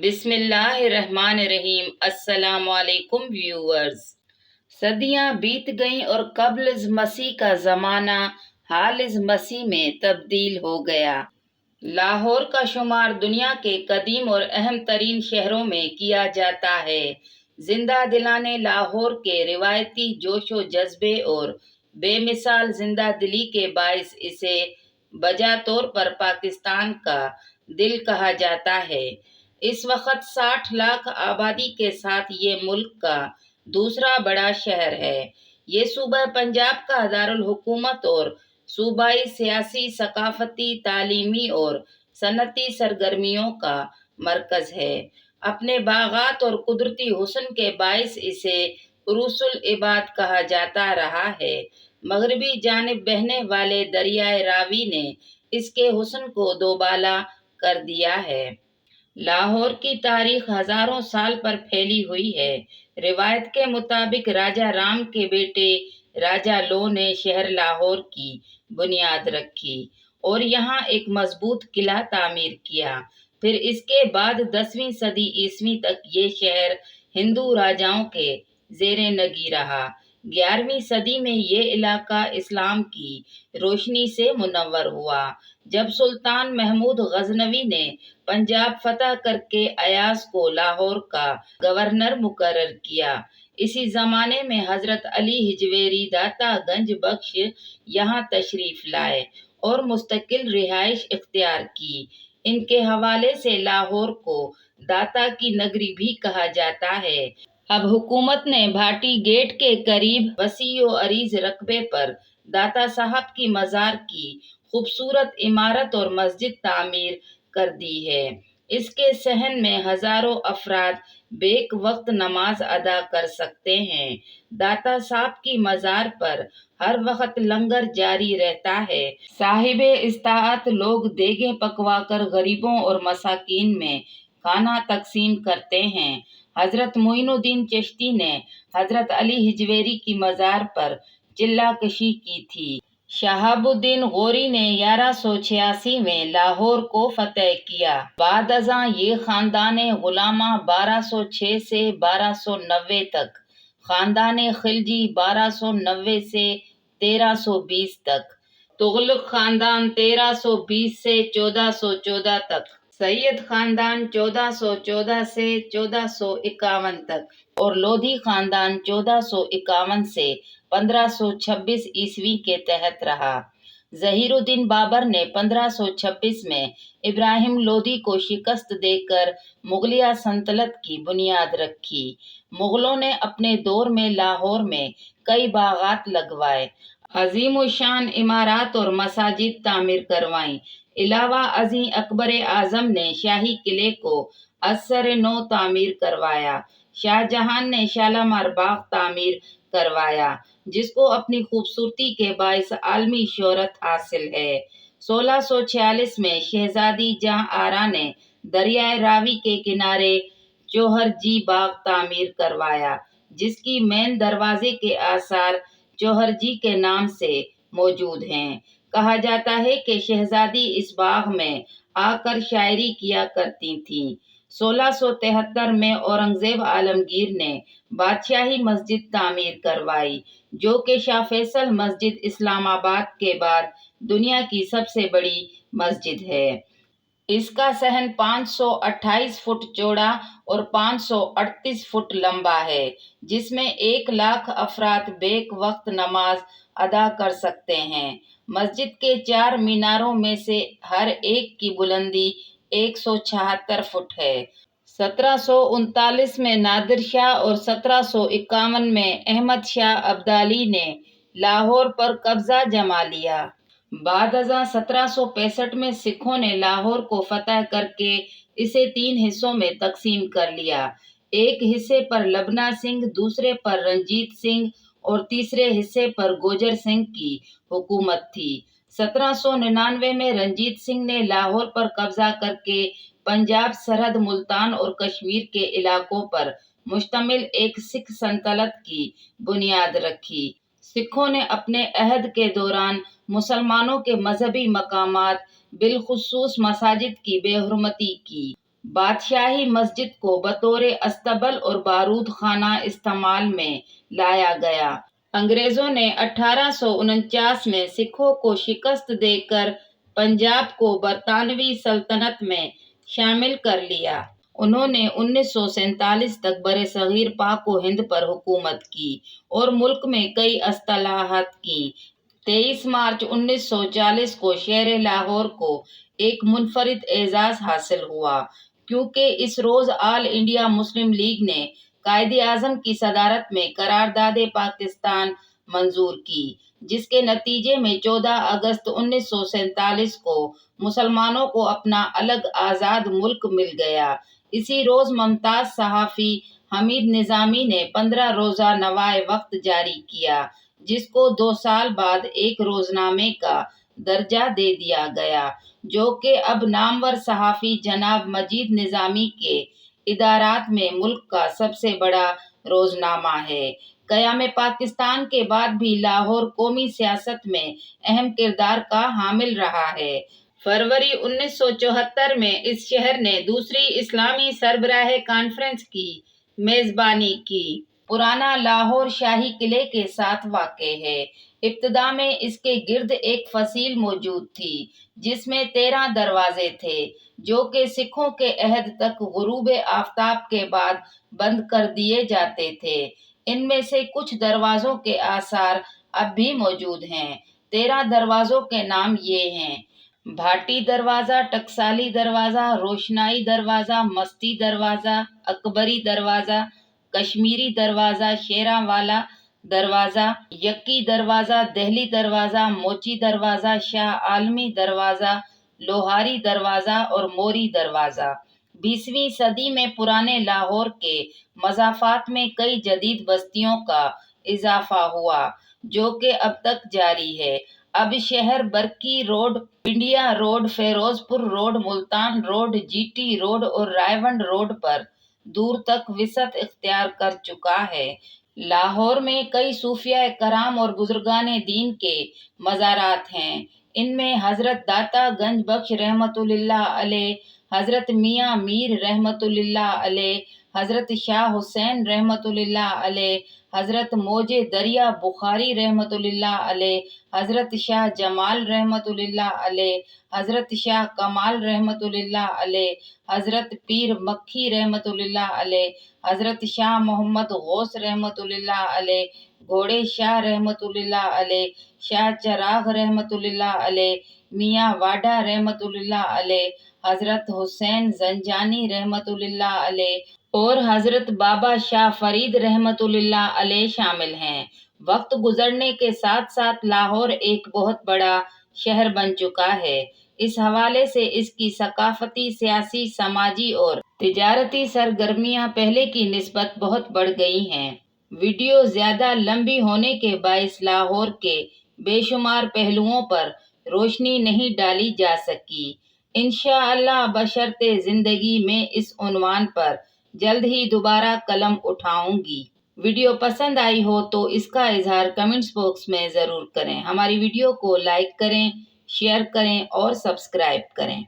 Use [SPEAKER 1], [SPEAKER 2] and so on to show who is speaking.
[SPEAKER 1] بسم اللہ الرحمن الرحیم۔ السلام علیکم ویورز۔ صدیاں بیت گئیں اور قبل از مسیح کا زمانہ حال از مسیح میں تبدیل ہو گیا۔ لاہور کا شمار دنیا کے قدیم اور اہم ترین شہروں میں کیا جاتا ہے۔ زندہ دلانے لاہور کے روایتی جوش و جذبے اور بے مثال زندہ دلی کے باعث اسے بجا طور پر پاکستان کا دل کہا جاتا ہے۔ اس وقت 60 لاکھ آبادی کے ساتھ یہ ملک کا دوسرا بڑا شہر ہے۔ یہ صوبہ پنجاب کا دارالحکومت اور صوبائی سیاسی، ثقافتی، تعلیمی اور صنعتی سرگرمیوں کا مرکز ہے۔ اپنے باغات اور قدرتی حسن کے باعث اسے عروس العباد کہا جاتا رہا ہے۔ مغربی جانب بہنے والے دریائے راوی نے اس کے حسن کو دوبالا کر دیا ہے۔ لاہور کی تاریخ ہزاروں سال پر پھیلی ہوئی ہے۔ روایت کے مطابق راجہ رام کے بیٹے راجہ لو نے شہر لاہور کی بنیاد رکھی اور یہاں ایک مضبوط قلعہ تعمیر کیا۔ پھر اس کے بعد 10ویں صدی عیسوی تک یہ شہر ہندو راجاؤں کے زیر نگی رہا۔ 11ویں صدی میں یہ علاقہ اسلام کی روشنی سے منور ہوا، جب سلطان محمود غزنوی نے پنجاب فتح کر کے ایاز کو لاہور کا گورنر مقرر کیا۔ اسی زمانے میں حضرت علی ہجویری داتا گنج بخش یہاں تشریف لائے اور مستقل رہائش اختیار کی۔ ان کے حوالے سے لاہور کو داتا کی نگری بھی کہا جاتا ہے۔ اب حکومت نے بھاٹی گیٹ کے قریب وسیع و عریض رقبے پر داتا صاحب کی مزار کی خوبصورت عمارت اور مسجد تعمیر کر دی ہے۔ اس کے صحن میں ہزاروں افراد بیک وقت نماز ادا کر سکتے ہیں۔ داتا صاحب کی مزار پر ہر وقت لنگر جاری رہتا ہے۔ صاحب استطاعت لوگ دیگیں پکوا کر غریبوں اور مساکین میں کھانا تقسیم کرتے ہیں۔ حضرت معین الدین چشتی نے حضرت علی ہجویری کی مزار پر چلہ کشی کی تھی۔ شہاب الدین غوری نے 1186 میں لاہور کو فتح کیا۔ بعد ازاں یہ خاندان غلاماں 1206 سے 1290 تک، خاندان خلجی 1290 سے 1320 تک، تغلق خاندان 1320 سے 1414 تک، سید خاندان 1414 سے 1451 تک اور لودھی خاندان 1451 سے 1526 عیسوی کے تحت رہا۔ ظہیر الدین بابر نے 1526 میں ابراہیم لودھی کو شکست دے کر مغلیہ سلطنت کی بنیاد رکھی۔ مغلوں نے اپنے دور میں لاہور میں کئی باغات لگوائے، عظیم الشان عمارات اور مساجد تعمیر کروائیں۔ علاوہ ازیں اکبر اعظم نے شاہی قلعے کو از سر نو تعمیر کروایا۔ شاہ جہان نے شالیمار باغ تعمیر کروایا، جس کو اپنی خوبصورتی کے باعث عالمی شہرت حاصل ہے۔ 1646 میں شہزادی جہاں آرا نے دریائے راوی کے کنارے چوہر جی باغ تعمیر کروایا، جس کی مین دروازے کے آثار چوہر جی کے نام سے موجود ہیں۔ کہا جاتا ہے کہ شہزادی اس باغ میں آ کر شاعری کیا کرتی تھیں۔ 1673 میں اورنگزیب عالمگیر نے بادشاہی مسجد تعمیر کروائی، جو کہ شاہ فیصل مسجد اسلام آباد کے بعد دنیا کی سب سے بڑی مسجد ہے۔ اس کا صحن 528 فٹ چوڑا اور 538 فٹ لمبا ہے، جس میں 1 لاکھ افراد بیک وقت نماز ادا کر سکتے ہیں۔ مسجد کے 4 میناروں میں سے ہر ایک کی بلندی 176 فٹ ہے۔ 1739 میں نادر شاہ اور 1751 میں احمد شاہ ابدالی نے لاہور پر قبضہ جما لیا۔ بعد ازاں 1765 میں سکھوں نے لاہور کو فتح کر کے اسے 3 حصوں میں تقسیم کر لیا۔ ایک حصے پر لبنا سنگھ، دوسرے پر رنجیت سنگھ اور تیسرے حصے پر گوجر سنگھ کی حکومت تھی۔ 1799 میں رنجیت سنگھ نے لاہور پر قبضہ کر کے پنجاب، سرحد، ملتان اور کشمیر کے علاقوں پر مشتمل ایک سکھ سلطنت کی بنیاد رکھی۔ سکھوں نے اپنے عہد کے دوران مسلمانوں کے مذہبی مقامات، بالخصوص مساجد کی بے حرمتی کی بادشاہی مسجد کو بطور استبل اور بارود خانہ استعمال میں لایا گیا۔ انگریزوں نے 1849 میں سکھوں کو شکست دے کر پنجاب کو برطانوی سلطنت میں شامل کر لیا۔ انہوں نے 1947 تک برصغیر پاک و ہند پر حکومت کی اور ملک میں کئی اصلاحات کیں۔ 23 مارچ 1940 کو شہر لاہور کو ایک منفرد اعزاز حاصل ہوا، کیونکہ اس روز آل انڈیا مسلم لیگ نے قائد اعظم کی صدارت میں قرارداد پاکستان منظور کی، جس کے نتیجے میں 14 اگست 1947 کو مسلمانوں کو اپنا الگ آزاد ملک مل گیا۔ اسی روز ممتاز صحافی حمید نظامی نے 15 روزہ نوائے وقت جاری کیا، جس کو 2 سال بعد ایک روزنامے کا درجہ دے دیا گیا، جو کہ اب نامور صحافی جناب مجید نظامی کے ادارات میں ملک کا سب سے بڑا روزنامہ ہے۔ قیام پاکستان کے بعد بھی لاہور قومی سیاست میں اہم کردار کا حامل رہا ہے۔ فروری 1974 میں اس شہر نے دوسری اسلامی سربراہ کانفرنس کی میزبانی کی۔ پرانا لاہور شاہی قلعے کے ساتھ واقع ہے۔ ابتدا میں اس کے گرد ایک فصیل موجود تھی، جس میں 13 دروازے تھے، جو کہ سکھوں کے عہد تک غروب آفتاب کے بعد بند کر دیے جاتے تھے۔ ان میں سے کچھ دروازوں کے آثار اب بھی موجود ہیں۔ 13 دروازوں کے نام یہ ہیں: بھاٹی دروازہ، ٹکسالی دروازہ، روشنائی دروازہ، مستی دروازہ، اکبری دروازہ، کشمیری دروازہ، شیراں والا دروازہ، یکی دروازہ، دہلی دروازہ، موچی دروازہ، شاہ عالمی دروازہ، لوہاری دروازہ اور موری دروازہ۔ 20ویں صدی میں پرانے لاہور کے مضافات میں کئی جدید بستیوں کا اضافہ ہوا، جو کہ اب تک جاری ہے۔ اب شہر Barki road, India road, Ferozepur road, Multan road, G T road اور رائیونڈ روڈ پر دور تک وسعت اختیار کر چکا ہے۔ لاہور میں کئی صوفیاء کرام اور بزرگان دین کے مزارات ہیں۔ ان میں حضرت داتا گنج بخش رحمۃ اللہ علیہ، حضرت میاں میر رحمۃ اللہ علیہ، حضرت شاہ حسین رحمۃ اللہ علیہ، حضرت موج دریا بخاری رحمۃ اللہ علیہ، حضرت شاہ جمال رحمۃ اللہ علیہ، حضرت شاہ کمال رحمۃ اللہ علیہ، حضرت پیر مکھی رحمۃ اللہ علیہ، حضرت شاہ محمد غوث رحمۃ اللہ علیہ، گھوڑے شاہ رحمۃ اللہ علیہ، شاہ چراغ رحمۃ اللہ علیہ، میاں واڈا رحمۃ اللہ علیہ، حضرت حسین زنجانی رحمۃ اللہ علیہ اور حضرت بابا شاہ فرید رحمۃ اللہ علیہ شامل ہیں۔ وقت گزرنے کے ساتھ ساتھ لاہور ایک بہت بڑا شہر بن چکا ہے۔ اس حوالے سے اس کی ثقافتی، سیاسی، سماجی اور تجارتی سرگرمیاں پہلے کی نسبت بہت بڑھ گئی ہیں۔ ویڈیو زیادہ لمبی ہونے کے باعث لاہور کے بے شمار پہلوؤں پر روشنی نہیں ڈالی جا سکی۔ انشاءاللہ بشرط زندگی میں اس عنوان پر جلد ہی دوبارہ قلم اٹھاؤں گی۔ ویڈیو پسند آئی ہو تو اس کا اظہار کمنٹس باکس میں ضرور کریں۔ ہماری ویڈیو کو لائک کریں، شیئر کریں اور سبسکرائب کریں۔